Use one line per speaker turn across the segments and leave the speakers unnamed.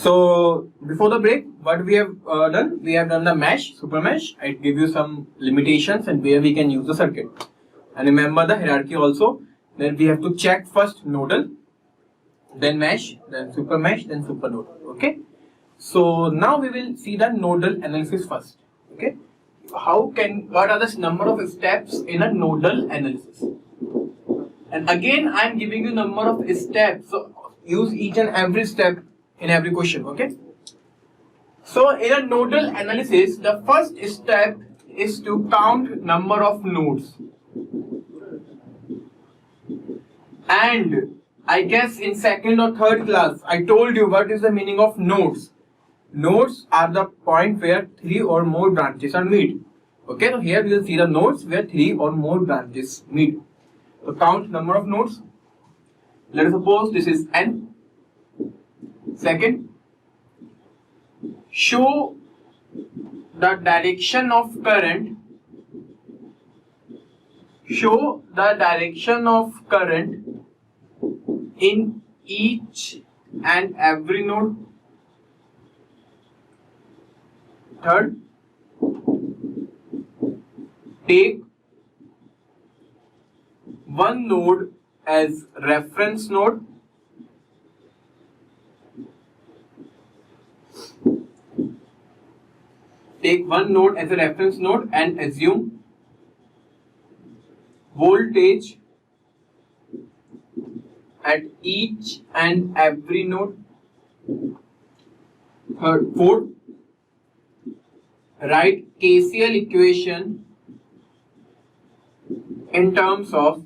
So before the break, what we have done? We have done the mesh, super mesh. I give you some limitations and where we can use the circuit. And remember the hierarchy also. Then we have to check first nodal, then mesh, then super mesh, then super nodal. Okay. So now we will see the nodal analysis first. Okay. What are the number of steps in a nodal analysis? And again, I am giving you number of steps. So use each and every step in every question. Okay. So in a nodal analysis, the first step is to count number of nodes. And I guess in second or third class, I told you what is the meaning of nodes. Nodes are the point where 3 or more branches are meet. Okay, so here we will see the nodes where 3 or more branches meet. So count number of nodes. Let us suppose this is n. Second, show the direction of current. Show the direction of current in each and every node. Third, take one node as reference node. Take one node as a reference node and assume voltage at each and every node. Fourth, write KCL equation in terms of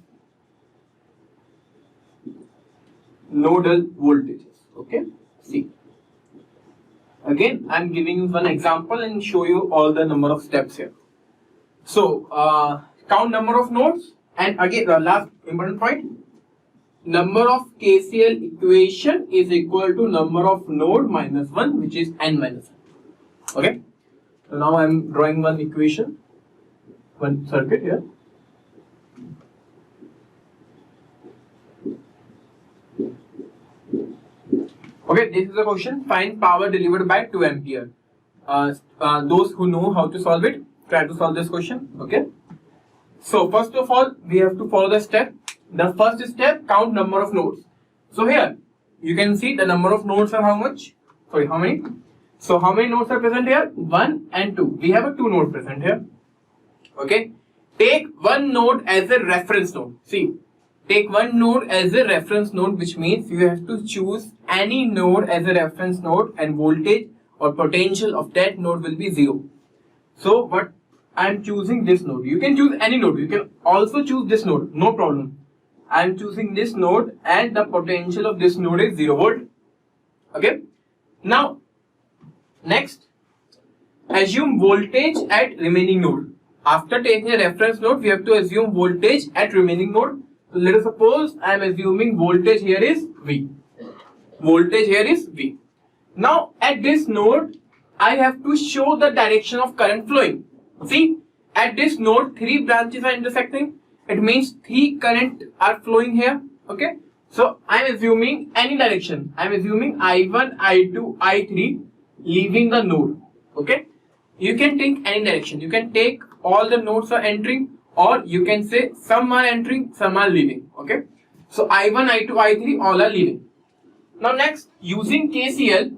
nodal voltages. Okay, see. Again, I am giving you one example and show you all the number of steps here. So, count number of nodes, and again, the last important point, number of KCL equation is equal to number of node minus 1, which is n minus 1. Okay. So now I am drawing one equation, one circuit here. Okay, this is a question. Find power delivered by 2 ampere. Those who know how to solve it, try to solve this question. Okay. So first of all, we have to follow the step. The first step, count number of nodes. So here, you can see the number of nodes are how much? Sorry, how many? So how many nodes are present here? 1 and 2. We have a 2 node present here. Okay. Take one node as a reference node. See, take one node as a reference node, which means you have to choose any node as a reference node and voltage or potential of that node will be 0. So what I am choosing this node. You can choose any node. You can also choose this node. No problem. I am choosing this node and the potential of this node is 0 volt. Okay. Now, next, assume voltage at remaining node. After taking a reference node, we have to assume voltage at remaining node. So let us suppose I am assuming voltage here is V. Voltage here is V. Now at this node, I have to show the direction of current flowing. See, at this node, 3 branches are intersecting. It means 3 current are flowing here. Okay. So I am assuming any direction. I am assuming I1, I2, I3 leaving the node. Okay. You can take any direction. You can take all the nodes are entering, or you can say some are entering, some are leaving. Okay. So I1, I2, I3 all are leaving. Now next, using KCL,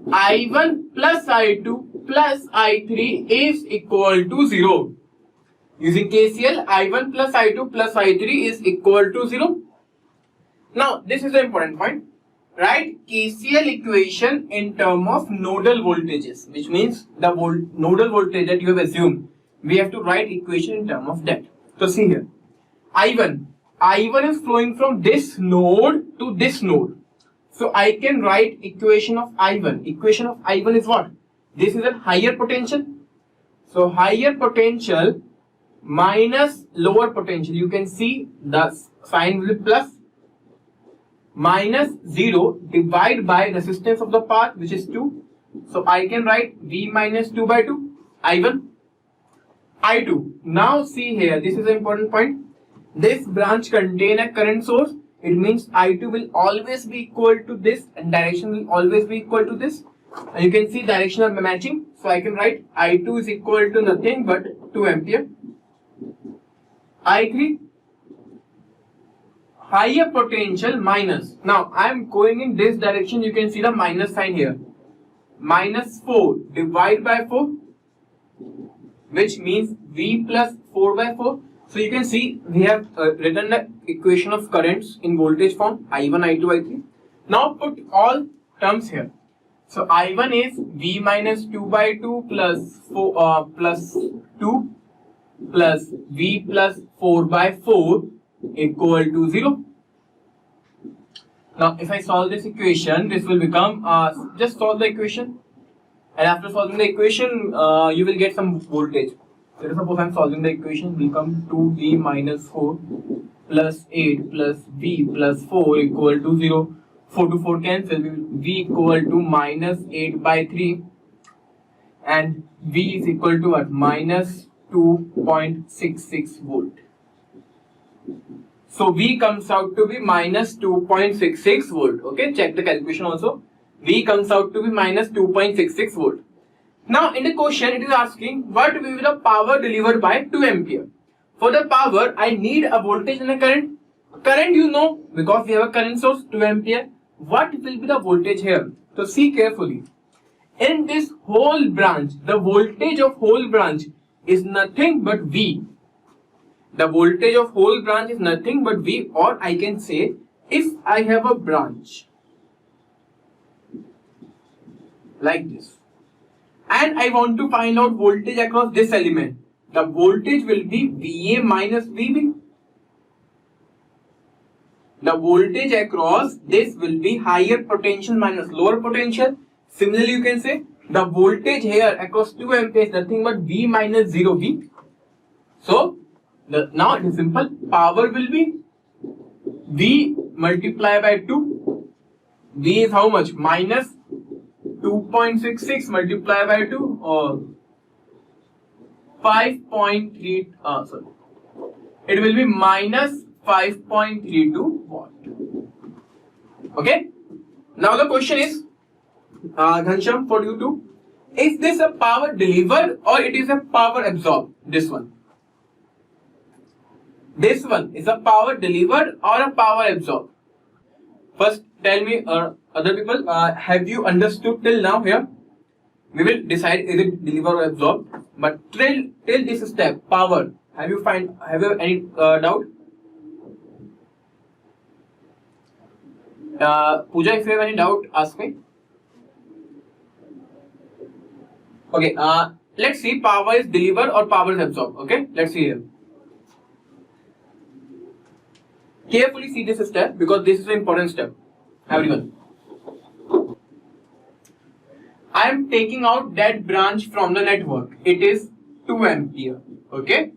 I1 plus I2 plus I3 is equal to 0. Using KCL, I1 plus I2 plus I3 is equal to 0. Now this is the important point. Write KCL equation in terms of nodal voltages, which means the nodal voltage that you have assumed. We have to write equation in terms of that. So see here, I1 is flowing from this node to this node. So I can write equation of I1. Equation of I1 is what? This is a higher potential. So higher potential minus lower potential. You can see the sign will be plus, minus 0 divided by resistance of the path, which is 2. So I can write V minus 2 by 2, I1, I2. Now see here, this is an important point. This branch contains a current source it means I2 will always be equal to this and direction will always be equal to this. And you can see direction are matching. So I can write I2 is equal to nothing but 2 ampere. I3, higher potential minus. Now I am going in this direction. You can see the minus sign here. Minus 4 divided by 4, which means V plus 4 by 4. So you can see we have written the equation of currents in voltage form, I1, I2, I3. Now put all terms here. So I1 is V minus 2 by 2 plus 4 plus 2 plus V plus 4 by 4 equal to 0. Now if I solve this equation, this will become, just solve the equation, and after solving the equation you will get some voltage. Let us suppose I am solving the equation, will come 2V minus 4 plus 8 plus V plus 4 equal to 0. 4 to 4 cancel, V equal to minus 8 by 3 and V is equal to what? Minus 2.66 volt. So V comes out to be minus 2.66 volt. Okay, check the calculation also. V comes out to be minus 2.66 volt. Now in the question it is asking what will be the power delivered by 2 ampere. For the power I need a voltage and a current. Current you know because we have a current source 2 ampere. What will be the voltage here? So see carefully. In this whole branch, the voltage of whole branch is nothing but V. The voltage of whole branch is nothing but V, or I can say if I have a branch like this and I want to find out voltage across this element, the voltage will be VA minus VB. The voltage across this will be higher potential minus lower potential. Similarly, you can say the voltage here across 2 ampere is nothing but V minus 0V. So, now it is simple. Power will be V multiplied by 2. V is how much? Minus 2.66 multiplied by 2 or 5.3. Sorry. It will be minus 5.32 watt. Okay. Now the question is, Ghansham, for you too, is this a power delivered or it is a power absorbed? This one. This one is a power delivered or a power absorbed? First, tell me, other people, have you understood till now here? We will decide is it delivered or absorbed. But till this step, power, have you any doubt? Pooja, if you have any doubt, ask me. Okay, let's see power is delivered or power is absorbed. Okay, let's see here. Carefully see this step because this is an important step. Everyone. I am taking out that branch from the network. It is 2 ampere. Okay.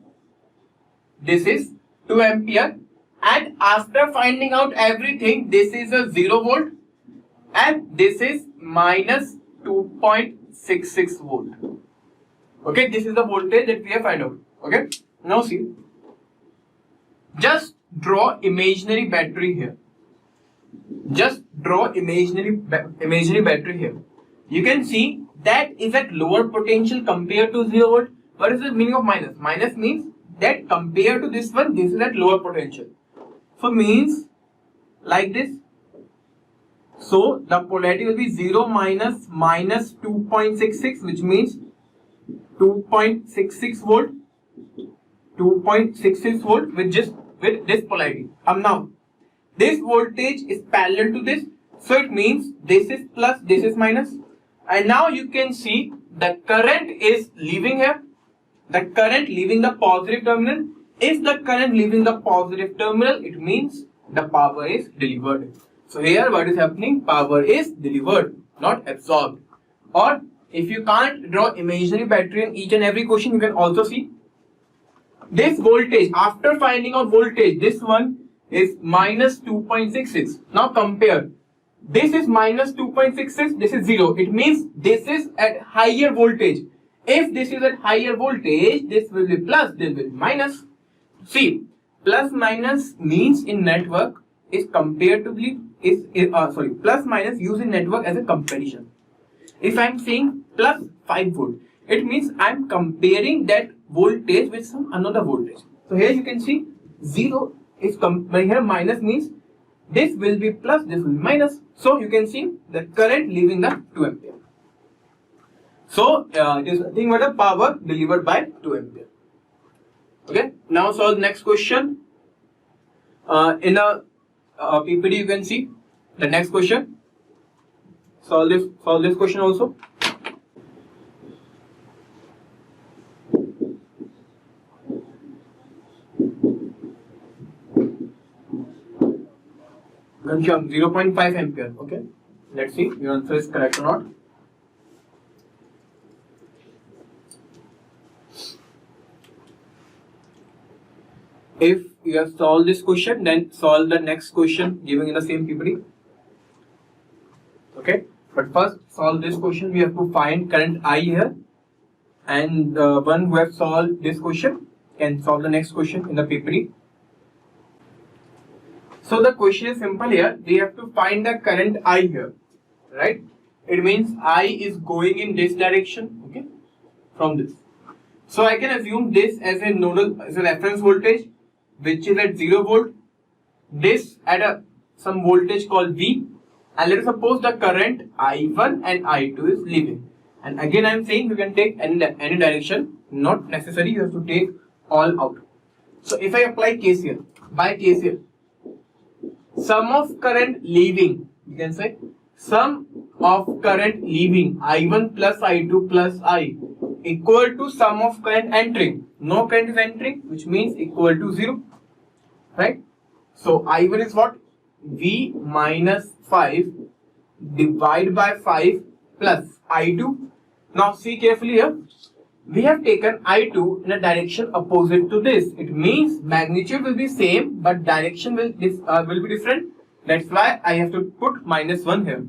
This is 2 ampere. And after finding out everything, this is a 0 volt and this is minus 2.66 volt. Okay, this is the voltage that we have found out. Okay, now see, just draw imaginary battery here. Just draw imaginary battery here. You can see that is at lower potential compared to 0 volt. What is the meaning of minus? Minus means that compared to this one, this is at lower potential. So means like this. So the polarity will be 0 minus 2.66, which means 2.66 volt. 2.66 volt with this polarity. Now this voltage is parallel to this, so it means this is plus, this is minus, and now you can see the current is leaving here. The current leaving the positive terminal. If the current leaving the positive terminal, it means the power is delivered. So here what is happening? Power is delivered, not absorbed. Or if you can't draw imaginary battery in each and every question, you can also see this voltage. After finding out voltage, this one is minus 2.66. Now compare. This is minus 2.66. This is 0. It means this is at higher voltage. If this is at higher voltage, this will be plus, this will be minus. See, plus minus means in network, is comparatively plus minus used in network as a comparison. If I'm saying plus 5 volt, it means I'm comparing that voltage with some another voltage. So here you can see 0 is here minus means this will be plus, this will be minus. So you can see the current leaving the 2 ampere. So it is nothing but the power delivered by 2 ampere. Okay. Now solve the next question. In a PPT you can see the next question. Solve this question also. Ghanshyam, 0.5 ampere. Okay. Let's see your answer is correct or not. If you have solved this question, then solve the next question given in the same PPT. Okay. But first solve this question. We have to find current I here, and one who has solved this question can solve the next question in the PPT. So the question is simple here. We have to find the current I here, right? It means I is going in this direction, okay, from this. So I can assume this as a reference voltage, which is at 0 volt. This at some voltage called V, and let us suppose the current I1 and I2 is leaving. And again I am saying you can take any direction, not necessary you have to take all out. So if I apply KCL, by KCL, sum of current leaving, you can say sum of current leaving I1 plus I2 plus I equal to sum of current entering. No current is entering, which means equal to 0, right? So I1 is what? V minus 5 divided by 5 plus I2. Now see carefully here. We have taken I2 in a direction opposite to this. It means magnitude will be same, but direction will be different. That's why I have to put minus 1 here.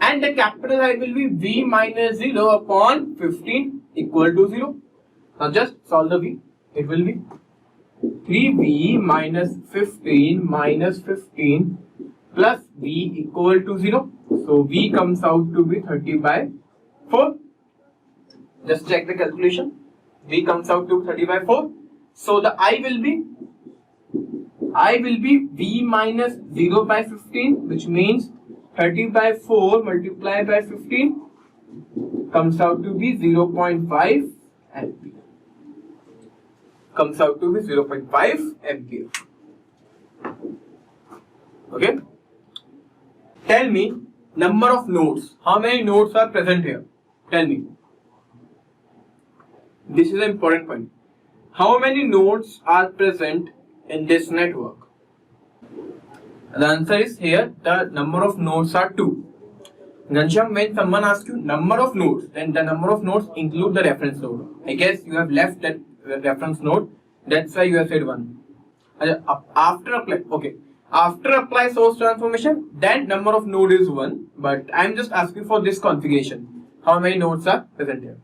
And the capital I will be V minus 0 upon 15 equal to 0. Now just solve the V. It will be 3V minus 15 plus V equal to 0. So V comes out to be 30 by 4. Just check the calculation. V comes out to 30 by 4. So the I will be V minus 0 by 15, which means 30 by 4 multiplied by 15 comes out to be 0.5 ampere. Comes out to be 0.5 ampere. Okay. Tell me number of nodes. How many nodes are present here? Tell me. This is an important point. How many nodes are present in this network? The answer is here, the number of nodes are 2. Ghanshyam, when someone asks you number of nodes, then the number of nodes include the reference node. I guess you have left that reference node, that's why you have said 1. After apply source transformation, then number of node is 1, but I am just asking for this configuration. How many nodes are present here?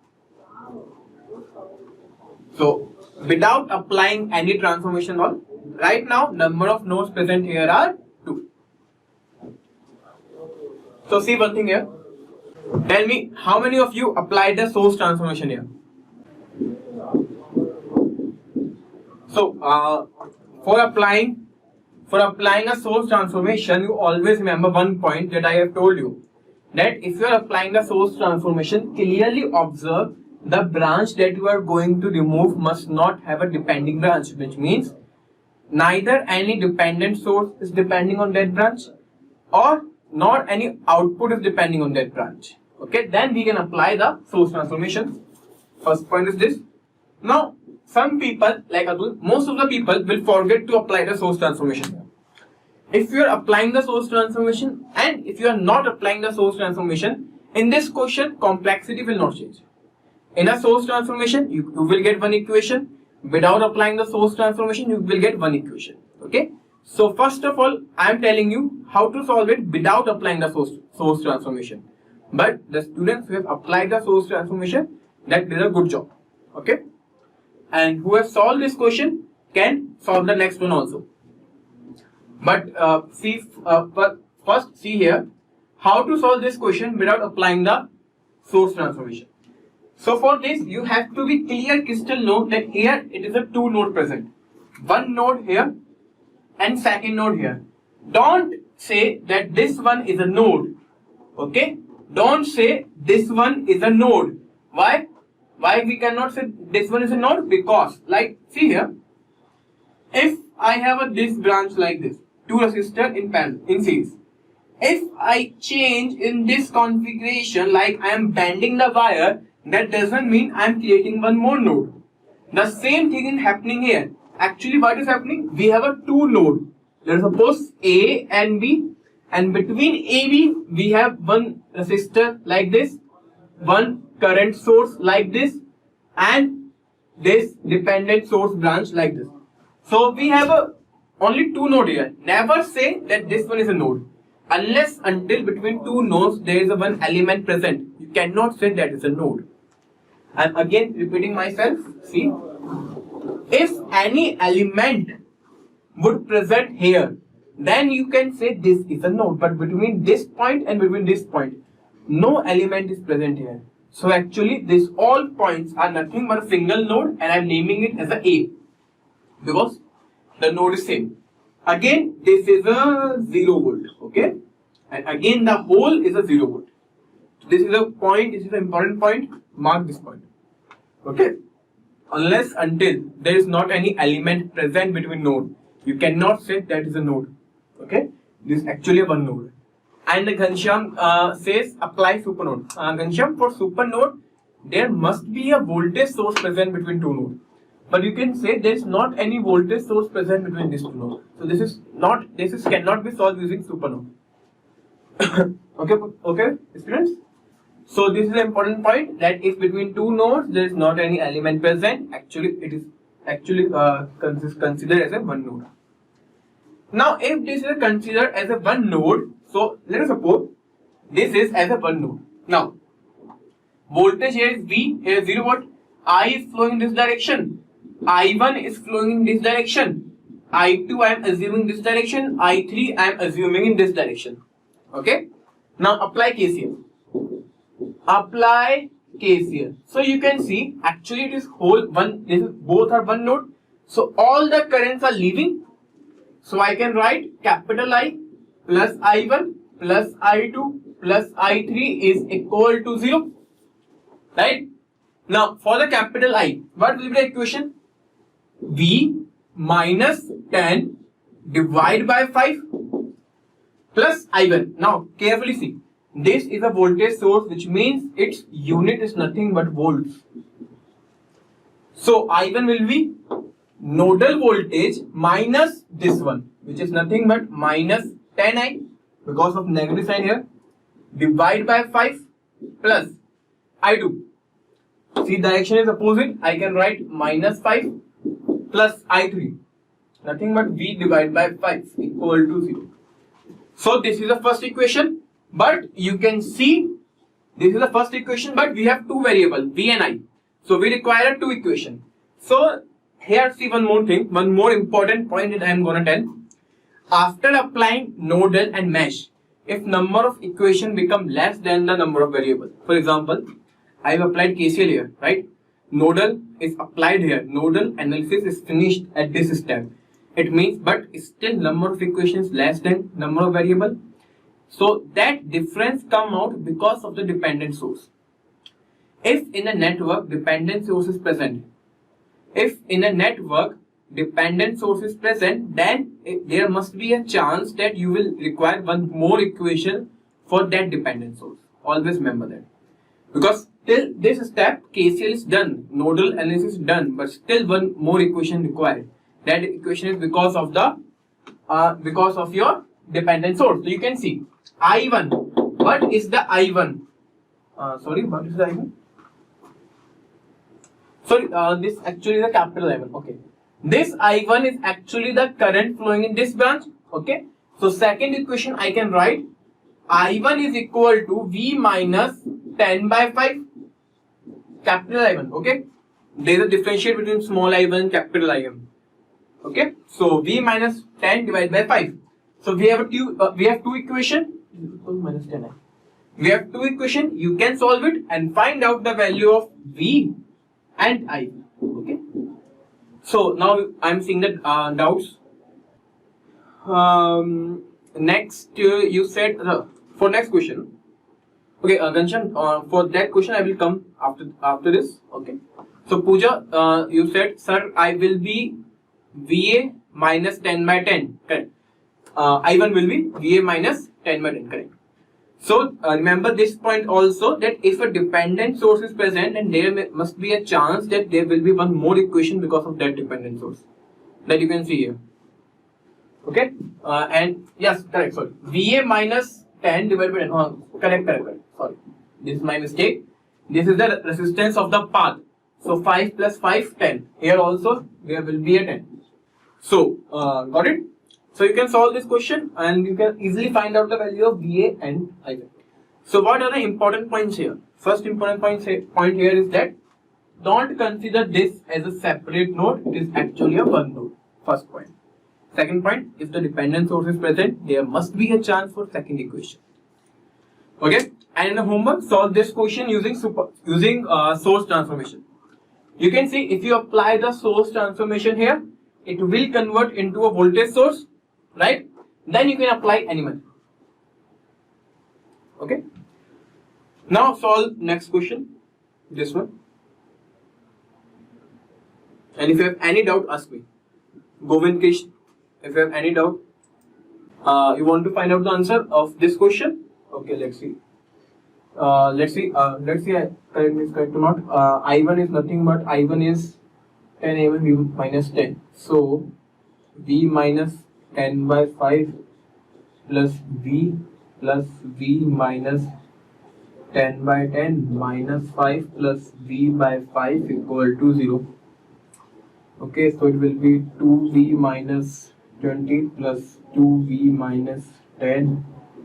So without applying any transformation all, right now number of nodes present here are 2. So see one thing here. Tell me how many of you applied the source transformation here? So for applying a source transformation, you always remember one point that I have told you, that if you are applying the source transformation, clearly observe the branch that you are going to remove must not have a depending branch, which means neither any dependent source is depending on that branch or nor any output is depending on that branch. Okay, then we can apply the source transformation. First point is this. Now some people like Atul, most of the people will forget to apply the source transformation. If you are applying the source transformation and if you are not applying the source transformation, in this question complexity will not change. In a source transformation, you will get one equation. Without applying the source transformation, you will get one equation. Okay. So first of all, I am telling you how to solve it without applying the source transformation. But the students who have applied the source transformation, that did a good job. Okay. And who have solved this question can solve the next one also. But first see here how to solve this question without applying the source transformation. So for this you have to be clear crystal know that here it is a two node present. One node here and second node here. Don't say that this one is a node. Okay? Don't say this one is a node. Why? Why we cannot say this one is a node? Because like see here, if I have this branch like this, two resistors in parallel in series. If I change in this configuration, like I am bending the wire, that doesn't mean I am creating one more node. The same thing is happening here. Actually, what is happening? We have a two node. Let us suppose A and B, and between AB we have one resistor like this, one current source like this, and this dependent source branch like this. So we have only two nodes here. Never say that this one is a node. Unless until between two nodes there is a one element present. You cannot say that is a node. I'm again repeating myself. See, if any element would present here, then you can say this is a node. But between this point and between this point, no element is present here. So actually these all points are nothing but a single node, and I'm naming it as a because the node is same. Again, this is a 0 volt, okay? And again, the whole is a 0 volt. This is a point, this is an important point, mark this point, okay? Unless until there is not any element present between node, you cannot say that is a node, okay? This is actually a one node. And the Ghanshyam says apply supernode. Ghanshyam, for supernode, there must be a voltage source present between two nodes. But you can say there is not any voltage source present between these two nodes. So this cannot be solved using supernode. okay, students. So this is an important point, that if between two nodes there is not any element present, actually it is considered as a one node. Now, if this is considered as a one node, so let us suppose this is as a one node. Now, voltage here is V, here is 0 volt. I is flowing in this direction. I1 is flowing in this direction. I2 I am assuming this direction. I3 I am assuming in this direction. Okay. Now apply KCL. Apply KCL. So you can see actually it is whole one. This is both are one node. So all the currents are leaving. So I can write capital I plus I1 plus I2 plus I3 is equal to 0. Right. Now for the capital I, what will be the equation? V minus 10 divided by 5 plus I1. Now carefully see, this is a voltage source, which means its unit is nothing but volts. So I1 will be nodal voltage minus this one, which is nothing but minus 10I because of negative sign here, divided by 5 plus I2. See, direction is opposite. I can write minus 5 plus I3, nothing but V divided by 5 equal to 0. So this is the first equation, but you can see this is the first equation, but we have two variables V and I. So we require two equations. So here see one more thing, one more important point that I am gonna tell. After applying nodal and mesh, if number of equation become less than the number of variables, for example, I have applied KCL here, right? Nodal is applied here. Nodal analysis is finished at this step. It means, but still number of equations less than number of variable. So that difference come out because of the dependent source. If in a network dependent source is present, then there must be a chance that you will require one more equation for that dependent source. Always remember that. Because till this step KCL is done, nodal analysis is done, but still one more equation required. That equation is because of your dependent source. So you can see I1. What is the I1? What is the I1? This actually is the capital I1. Okay. This I1 is actually the current flowing in this branch. Okay. So second equation I can write I1 is equal to V minus 10 by 5 capital I1. Okay. There is a differentiate between small I1 and capital I1. Okay. So V minus 10 divided by 5. So we have two equation minus 10i. We have two equation. You can solve it and find out the value of v and I. Okay. So now I'm seeing the doubts. Next, you said for next question. Okay, Ghanshyam, for that question I will come after this. Okay. So Pooja, you said, sir, I will be VA minus 10 by 10. Correct. I1 will be VA minus 10 by 10. Correct. So remember this point also, that if a dependent source is present, then there must be a chance that there will be one more equation because of that dependent source. That you can see here. Okay. And yes, correct. Sorry. VA minus 10 divided by 10. Correct. Sorry. This is my mistake. This is the resistance of the path. So 5 plus 5, 10. Here also there will be a 10. So, got it? So you can solve this question and you can easily find out the value of VA and I1. So what are the important points here? First important point here is that don't consider this as a separate node. It is actually a one node. First point. Second point, if the dependent source is present, there must be a chance for second equation. Okay? And in the homework, solve this question using source transformation. You can see if you apply the source transformation here, it will convert into a voltage source, right? Then you can apply any method. Okay? Now solve next question, this one. And if you have any doubt, ask me. Govind Kish, if you have any doubt, you want to find out the answer of this question. Okay, let's see. Let's see. Correct is correct or not. I1 is nothing but I1 is 10 A1 V minus 10. So V minus 10 by 5 plus V minus 10 by 10 minus 5 plus V by 5 equal to 0. Okay, so it will be 2V minus 20 plus 2V minus 10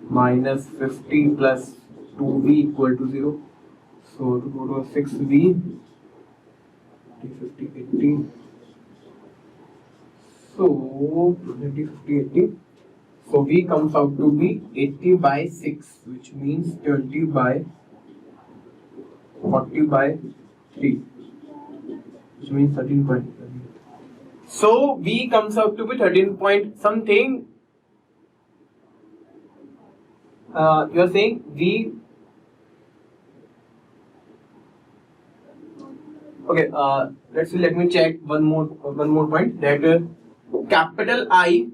minus 50 plus 2V equal to 0. So to go to 6V, 50, 80. So 20, 50, 80. So V comes out to be 80 by 6, which means 20 by 40 by 3, which means 13 point. So V comes out to be 13 point something. You are saying V. Okay. Let's see. Let me check one more point. That capital I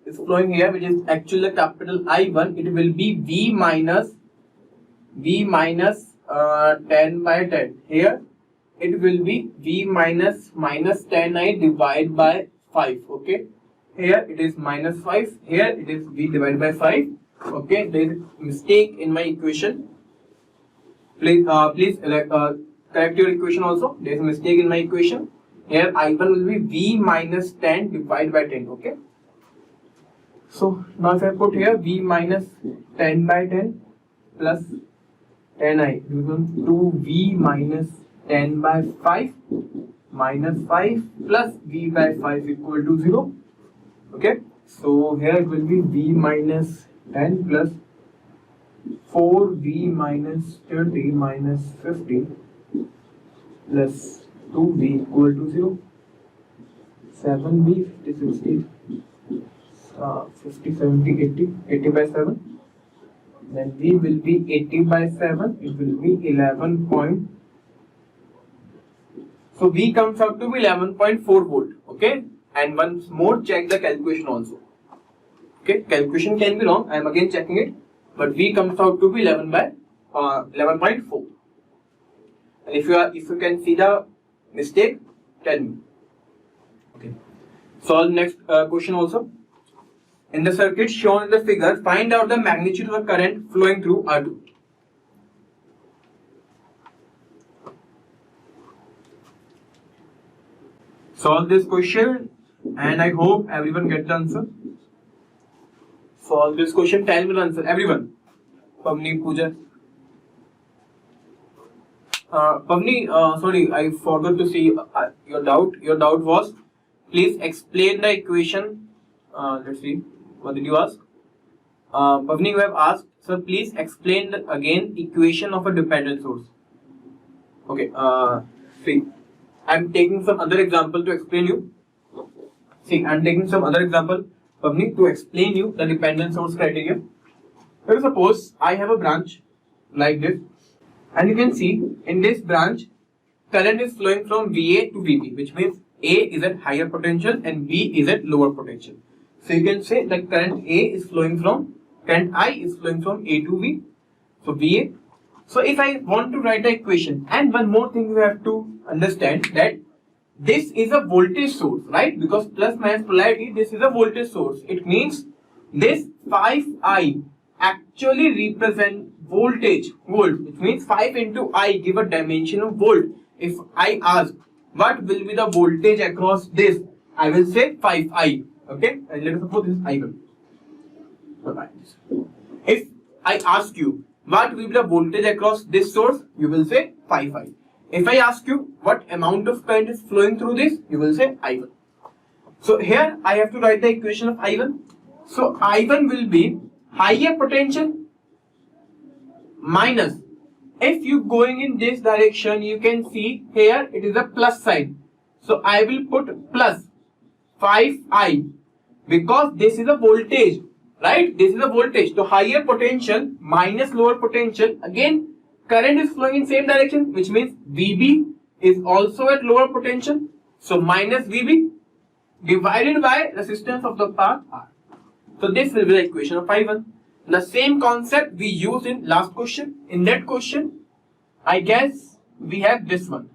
is flowing here, which is actually a capital I1. It will be V minus 10 by 10. Here it will be V minus 10I divided by 5. Okay. Here it is minus 5. Here it is V divided by 5. Okay. There is a mistake in my equation. Please correct your equation also. There is a mistake in my equation. Here I1 will be V minus 10 divided by 10. Okay. So now if I put here V minus 10 by 10 plus 10I, it becomes 2V minus 10 by 5 minus 5 plus V by 5 equal to 0. Okay. So here it will be V minus 10 plus 4V minus 20 minus 50 plus 2V equal to 0. 7V, 50, 60, 50, 70, 80, 80 by 7. Then V will be 80 by 7. It will be 11 point. So V comes out to be 11.4 volt. Okay. And once more check the calculation also. Okay. Calculation can be wrong. I am again checking it. But V comes out to be 11.4. And if you can see the mistake, tell me. Okay. Solve next question also. In the circuit shown in the figure, find out the magnitude of the current flowing through R2. Solve this question and I hope everyone gets the answer. Solve this question, tell me the answer. Everyone. Pavni, Pooja. Pavni, sorry, I forgot to see your doubt. Your doubt was, please explain the equation. Let's see. What did you ask? Pavni, you have asked, sir, please explain again equation of a dependent source. Okay, see, I'm taking some other example to explain you. See, I'm taking some other example, Pavni, to explain you the dependent source criteria. Let suppose I have a branch like this, and you can see in this branch, current is flowing from VA to VB, which means A is at higher potential and B is at lower potential. So you can say that current I is flowing from A to V, so VA. So if I want to write the equation, and one more thing you have to understand that this is a voltage source, right? Because plus minus polarity, this is a voltage source. It means this 5I actually represent voltage, volt, which means 5 into I give a dimension of volt. If I ask what will be the voltage across this, I will say 5I. Okay, and let us suppose this is I1. If I ask you what will be the voltage across this source, you will say 5I. If I ask you what amount of current is flowing through this, you will say I1. So here I have to write the equation of I1. So I1 will be higher potential minus, if you going in this direction, you can see here it is a plus sign. So I will put plus 5I because this is a voltage, right? This is a voltage. So higher potential minus lower potential. Again, current is flowing in same direction, which means VB is also at lower potential. So minus VB divided by resistance of the path R. So this will be the equation of I1. The same concept we used in last question. In that question, I guess we have this one.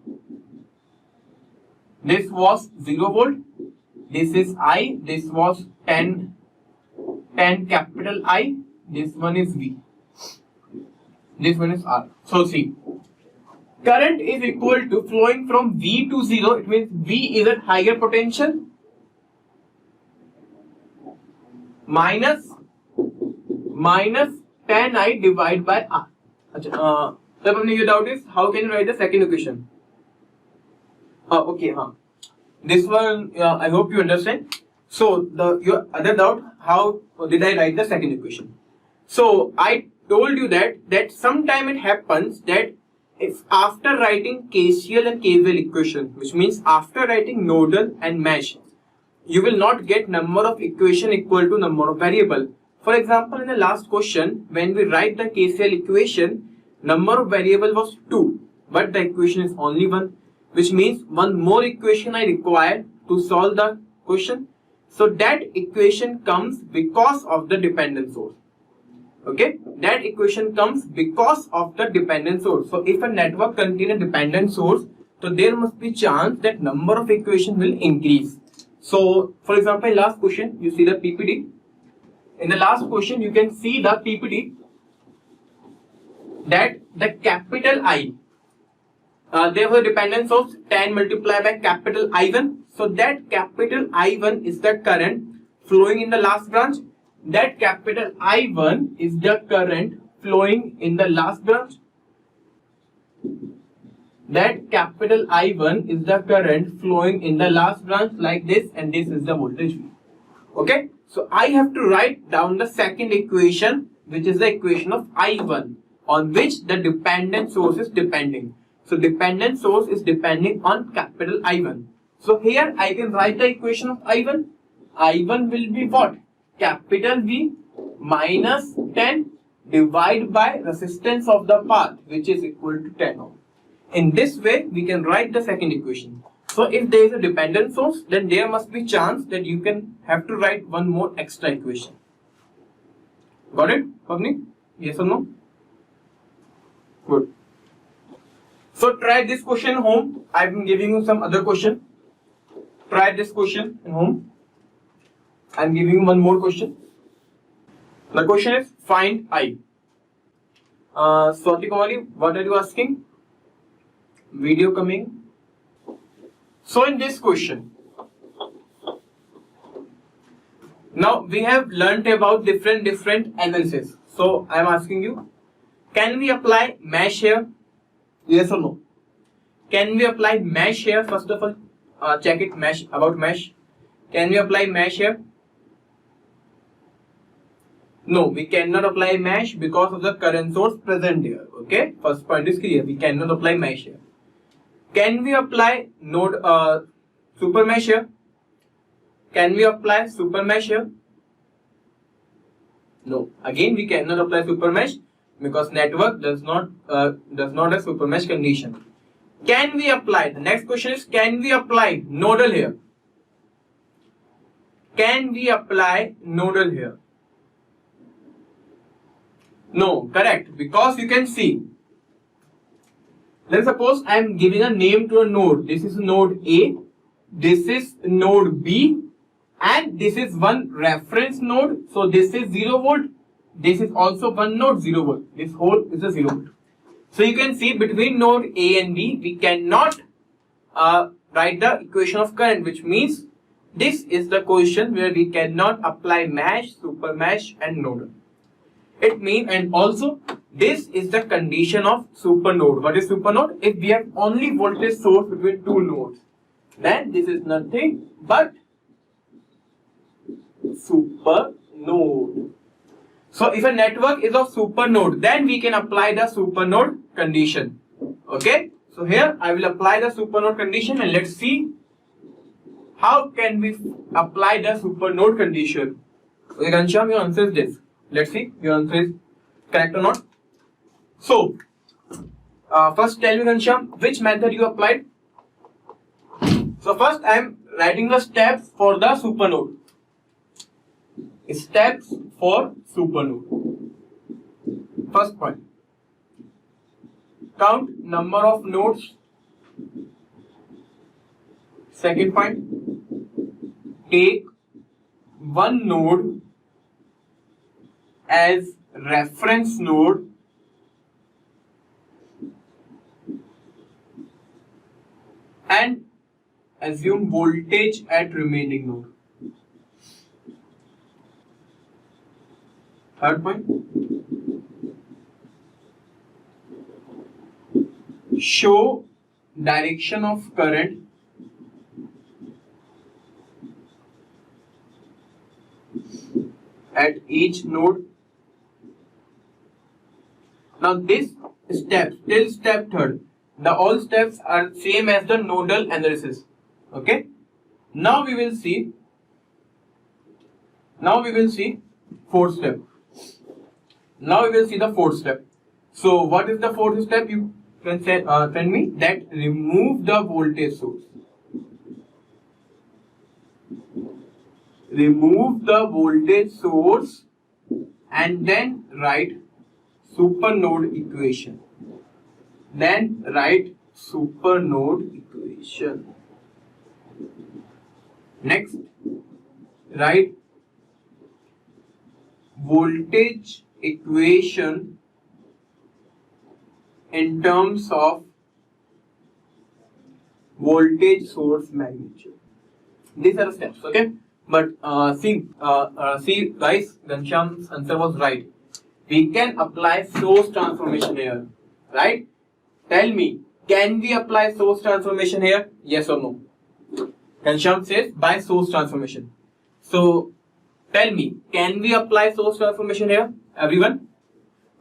This was 0 volt. This is I. This was 10 capital I. This one is V. This one is R. So see, current is equal to flowing from V to 0. It means V is at higher potential minus 10 I divided by R. So your doubt is how can you write the second equation? Okay, this one I hope you understand. So your other doubt, how did I write the second equation? So I told you that sometime it happens that if after writing KCL and KVL equation, which means after writing nodal and mesh, you will not get number of equation equal to number of variable. For example, in the last question, when we write the KCL equation, number of variable was 2, but the equation is only 1, which means one more equation I require to solve the question. So that equation comes because of the dependent source. Okay, that equation comes because of the dependent source. So if a network contains a dependent source, so there must be chance that number of equation will increase. So for example, last question, you see the PPT. In the last question, you can see the PPT that the capital I, there was a dependent source 10 multiplied by capital I1. So that capital I1 is the current flowing in the last branch. That capital I1 is the current flowing in the last branch. That capital I1 is the current flowing in the last branch like this, and this is the voltage V. Okay, so I have to write down the second equation, which is the equation of I1, on which the dependent source is depending. So dependent source is depending on capital I1. So here I can write the equation of I1. I1 will be what? Capital V minus 10 divided by resistance of the path, which is equal to 10 ohm. In this way, we can write the second equation. So if there is a dependent source, then there must be chance that you can have to write one more extra equation. Got it, Pavni? Yes or no? Good. So try this question home. I've been giving you some other question. Try this question at home. I'm giving you one more question. The question is find I. Swati Kumari, what are you asking? Video coming. So in this question, now we have learnt about different analysis. So I am asking you, can we apply mesh here? Yes or no? Can we apply mesh here? First of all, check it, mesh, about mesh. Can we apply mesh here? No, we cannot apply mesh because of the current source present here. Okay, first point is clear. We cannot apply mesh here. Can we apply node super mesh here? Can we apply super mesh here? No. Again, we cannot apply super mesh because network does not have super mesh condition. Can we apply? The next question is, can we apply nodal here? Can we apply nodal here? No, correct, because you can see. Let's suppose I am giving a name to a node. This is node A, this is node B, and this is one reference node. So this is 0 volt. This is also one node 0 volt. This whole is a 0 volt. So you can see between node A and B, we cannot write the equation of current, which means this is the question where we cannot apply mesh, super mesh, and nodal. It means, and also this is the condition of super node. What is super node? If we have only voltage source between two nodes, then this is nothing but super node. So if a network is of super node, then we can apply the super node condition. Okay. So here I will apply the super node condition, and let's see how can we apply the super node condition. Okay, Ghanshyam, your answer is this. Let's see your answer is correct or not. So first tell me, Ghanshyam, which method you applied. So first I am writing the steps for the super node. Steps for super node. First point, count number of nodes. Second point, take one node as reference node. And assume voltage at remaining node. Third point, show direction of current at each node. Now this step till step third, the all steps are same as the nodal analysis. Okay. Now we will see fourth step. Now we will see the fourth step. So what is the fourth step? You can say, tell me that remove the voltage source. Remove the voltage source and then write super node equation. Then write super node equation. Next, write voltage equation in terms of voltage source magnitude. These are the steps, okay? But see guys, Ghanshyam's answer was right. We can apply source transformation here, right? Tell me, can we apply source transformation here? Yes or no? Ghanshyam says by source transformation. So tell me, can we apply source transformation here? Everyone?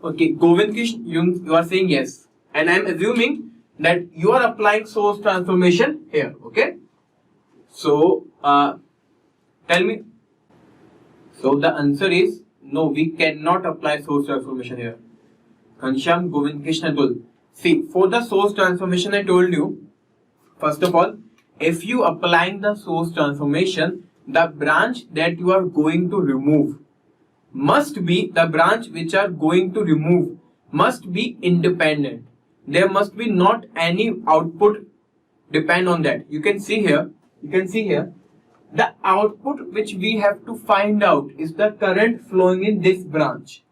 Okay, Govind Krishna, you are saying yes. And I am assuming that you are applying source transformation here. Okay? So, tell me. So, the answer is no, we cannot apply source transformation here. Ghanshyam, Govind Krishna, Gul. See, for the source transformation, I told you, first of all, if you applying the source transformation, the branch that you are going to remove must be must be independent. There must be not any output depend on that. You can see here, the output which we have to find out is the current flowing in this branch.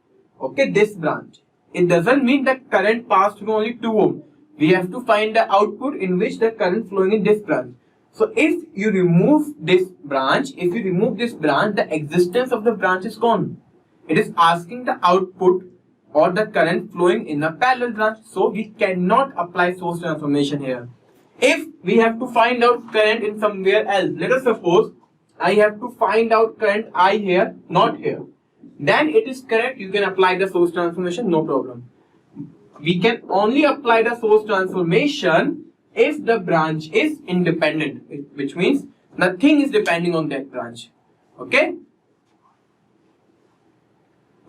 Okay, this branch. It doesn't mean that current passed through only 2 ohm. We have to find the output in which the current flowing in this branch. So if you remove this branch, the existence of the branch is gone. It is asking the output or the current flowing in a parallel branch. So we cannot apply source transformation here. If we have to find out current in somewhere else, let us suppose I have to find out current I here, not here. then it is correct. You can apply the source transformation, no problem. We can only apply the source transformation if the branch is independent, which means nothing is depending on that branch. Okay.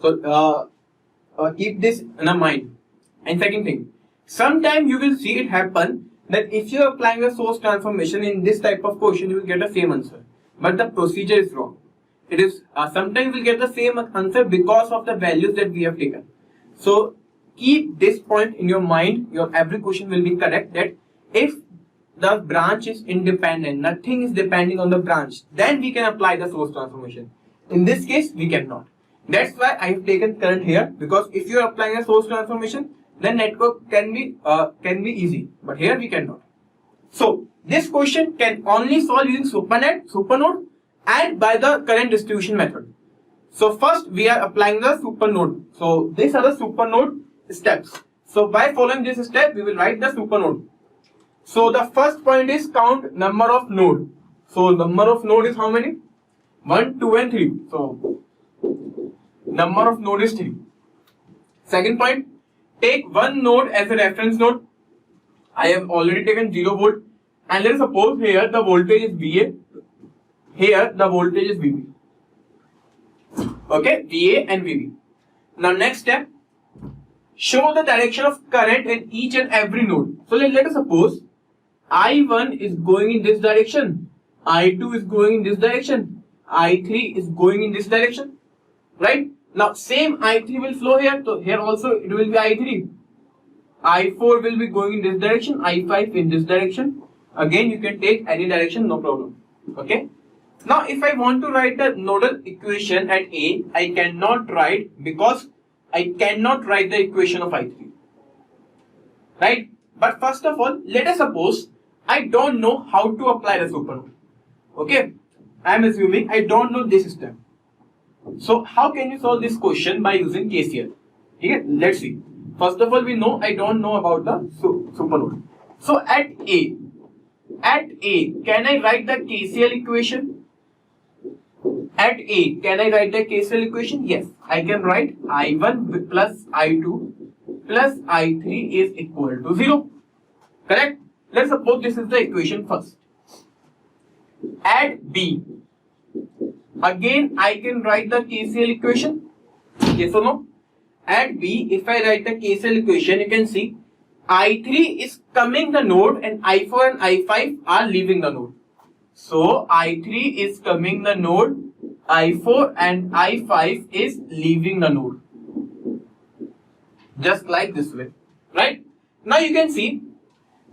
So keep this in mind. And second thing, sometimes you will see it happen that if you are applying a source transformation in this type of question, you will get the same answer, but the procedure is wrong. It is sometimes you will get the same answer because of the values that we have taken. So keep this point in your mind. Your every question will be correct, that if the branch is independent, nothing is depending on the branch, then we can apply the source transformation. In this case, we cannot. That's why I have taken current here, because if you are applying a source transformation, then network can be easy, but here we cannot. So this question can only solve using supernode and by the current distribution method. So first we are applying the supernode. So these are the supernode steps. So by following this step, we will write the supernode. So the first point is count number of node. So number of node is how many? 1, 2 and 3. So number of node is 3. Second point, take one node as a reference node. I have already taken 0 volt, and let's suppose here the voltage is VA, here the voltage is VB. Okay, VA and VB. Now next step, show the direction of current in each and every node. So let us suppose I1 is going in this direction, I2 is going in this direction, I3 is going in this direction, right? Now same I3 will flow here, so here also it will be I3. I4 will be going in this direction, I5 in this direction. Again you can take any direction, no problem. Okay. Now if I want to write the nodal equation at A, I cannot write, because I cannot write the equation of I3. Right? But first of all, let us suppose I don't know how to apply the supernode. Okay. I am assuming I don't know this step. So how can you solve this question by using KCL? Okay, let's see. First of all, we know I don't know about the supernode. So at A, can I write the KCL equation? At A, can I write the KCL equation? Yes, I can write I1 plus I2 plus I3 is equal to 0. Correct? Let's suppose this is the equation first. At B, again I can write the KCL equation. Yes or no? At B, if I write the KCL equation, you can see I3 is coming the node and I4 and I5 are leaving the node. So I3 is coming the node, I4 and I5 is leaving the node. Just like this way, right? Now you can see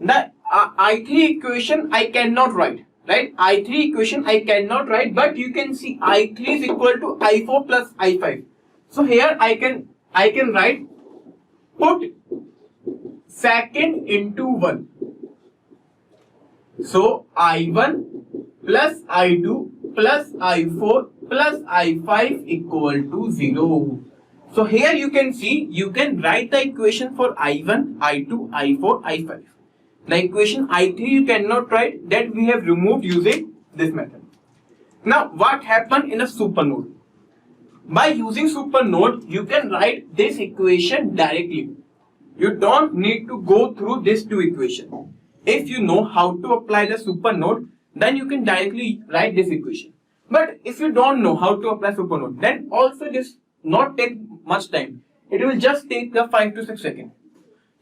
the I3 equation I cannot write, right? I3 equation I cannot write, but you can see I3 is equal to I4 plus I5. So here I can write, put second into 1. So I1 plus I2 plus I4 plus I5 equal to 0. So here you can see, you can write the equation for I1, I2, I4, I5. The equation I3 you cannot write, that we have removed using this method. Now what happened in a supernode? By using supernode, you can write this equation directly. You don't need to go through these two equations. If you know how to apply the supernode, then you can directly write this equation. But if you don't know how to apply supernode, then also this not take much time. It will just take the 5 to 6 seconds.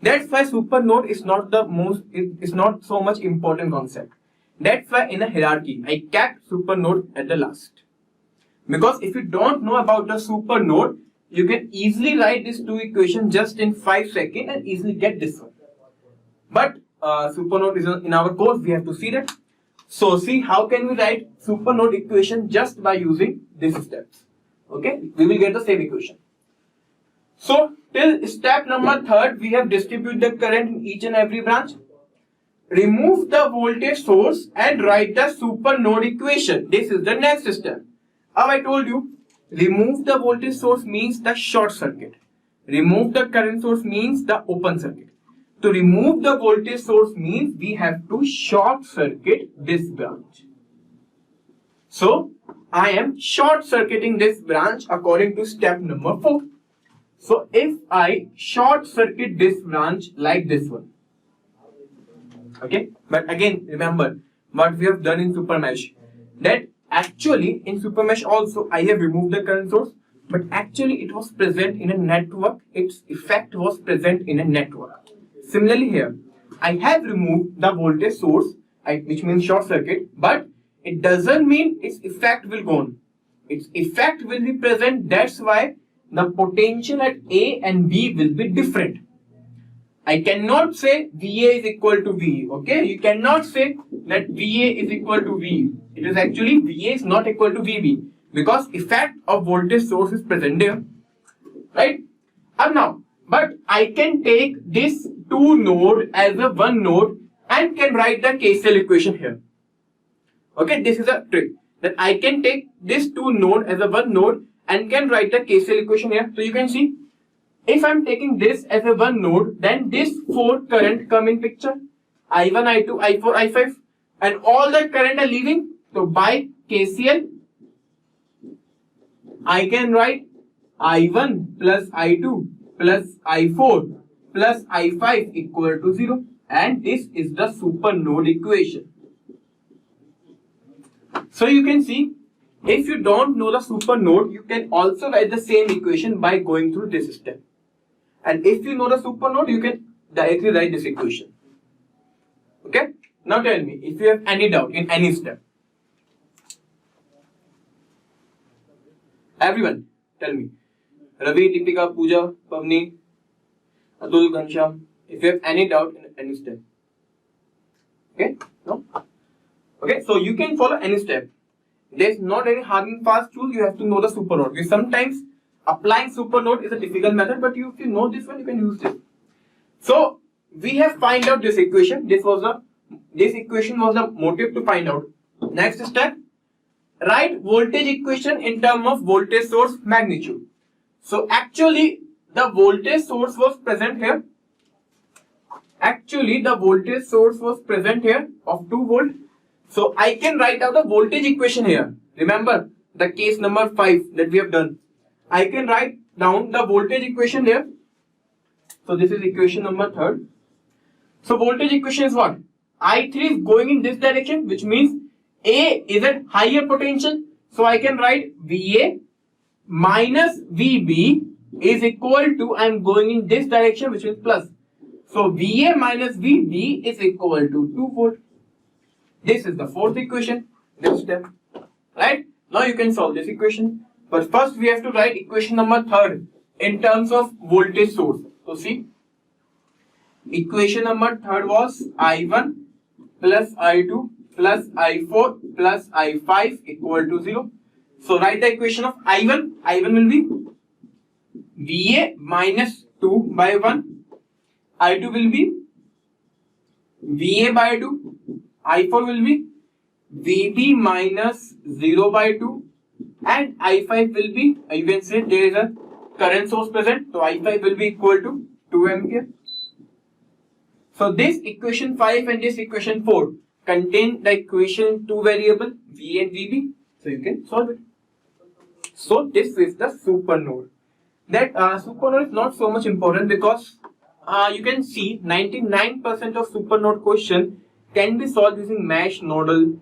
That's why supernode is not the most, it's not so much important concept. That's why in a hierarchy, I kept supernode at the last. Because if you don't know about the supernode, you can easily write these two equations just in 5 seconds and easily get this one. But supernode is in our course, we have to see that. So see how can we write supernode equation just by using these steps. Okay, we will get the same equation. So till step number 3, we have distributed the current in each and every branch. Remove the voltage source and write the supernode equation. This is the next step. How I told you, remove the voltage source means the short circuit. Remove the current source means the open circuit. To remove the voltage source means we have to short circuit this branch. So I am short circuiting this branch according to step number 4. So if I short circuit this branch like this one, okay, but again remember what we have done in super mesh, that actually in super mesh also I have removed the current source, but actually it was present in a network, its effect was present in a network. Similarly here, I have removed the voltage source, which means short circuit, but it doesn't mean its effect will go on. Its effect will be present, that's why the potential at A and B will be different. I cannot say VA is equal to V, okay? You cannot say that VA is equal to V. It is actually VA is not equal to VB because effect of voltage source is present there, right? And now, but I can take this two node as a one node and can write the KCL equation here. Okay, this is a trick that I can take this two node as a one node and can write the KCL equation here. So you can see, if I'm taking this as a one node, then this four current come in picture, I1, I2, I4, I5, and all the current are leaving. So by KCL, I can write I1 plus I2 plus I4 plus I5 equal to 0, and this is the super node equation. So you can see, if you don't know the super node, you can also write the same equation by going through this step. And if you know the super node, you can directly write this equation. Okay? Now tell me if you have any doubt in any step. Everyone, tell me. Ravi, Deepika, Pooja, Pavni, Atul, Ghanshyam, if you have any doubt in any step. Okay? No? Okay, so you can follow any step. There's not any hard and fast rule, you have to know the super node. Because sometimes applying super node is a difficult method, but if you know this one, you can use it. So we have find out this equation. This equation was the motive to find out. Next step, write voltage equation in terms of voltage source magnitude. So actually the voltage source was present here. Actually the voltage source was present here of 2 volt. So I can write out a voltage equation here. Remember the case number 5 that we have done. I can write down the voltage equation here. So this is equation number 3. So voltage equation is what? I3 is going in this direction, which means A is at higher potential. So I can write VA minus VB is equal to, I am going in this direction, which is plus. So VA minus VB is equal to 2 volt. This is the 4th equation, this step, right? Now you can solve this equation. But first we have to write equation number 3 in terms of voltage source. So see, equation number 3 was I1 plus I2 plus I4 plus I5 equal to 0. So write the equation of I1. I1 will be VA minus 2 by 1. I2 will be VA by 2. I4 will be VB minus 0 by 2. And I5 will be, you can say there is a current source present. So I5 will be equal to 2 ampere. So this equation 5 and this equation 4 contain the equation 2 variable V and VB. So you can solve it. So this is the super node. That super node is not so much important because you can see 99% of super node question can be solved using mesh, nodal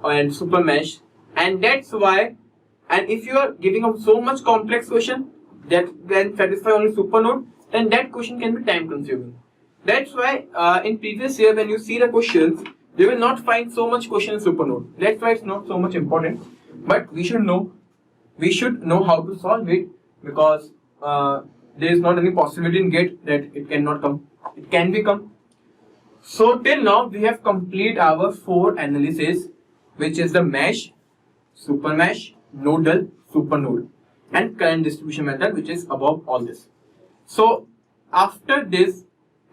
and super mesh, and that's why. And if you are giving up so much complex question that can satisfy only super node, then that question can be time consuming. That's why in previous year when you see the questions, you will not find so much question in super node. That's why it's not so much important. But we should know how to solve it, because there is not any possibility in GATE that it cannot come. It can become. So till now we have completed our 4 analysis, which is the mesh, super mesh, nodal, super node, and current distribution method, which is above all this. So after this,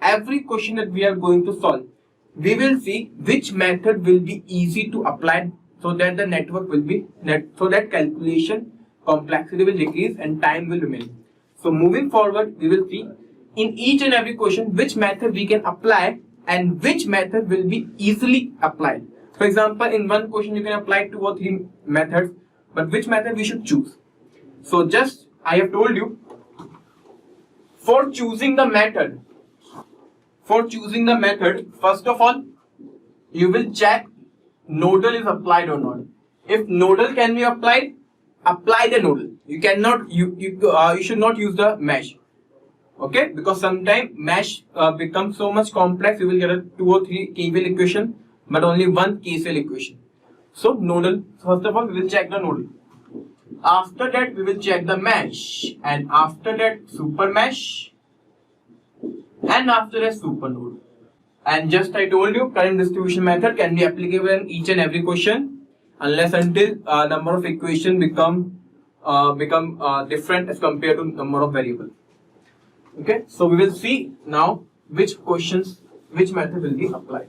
every question that we are going to solve, we will see which method will be easy to apply, so that the network will be so that calculation complexity will decrease and time will remain. So moving forward, we will see in each and every question which method we can apply and which method will be easily applied. For example, in one question you can apply 2 or 3 methods, but which method we should choose? So just I have told you, for choosing the method, first of all, you will check nodal is applied or not. If nodal can be applied, apply the nodal. You cannot, you should not use the mesh. Okay, because sometimes mesh becomes so much complex, you will get a 2 or 3 KVL equation, but only one KCL equation. So nodal, first of all, we will check the nodal. After that, we will check the mesh, and after that, super mesh, and after that, super node. And just I told you, current distribution method can be applicable in each and every question, unless until number of equation become different as compared to number of variables. Okay, so we will see now which method will be applied.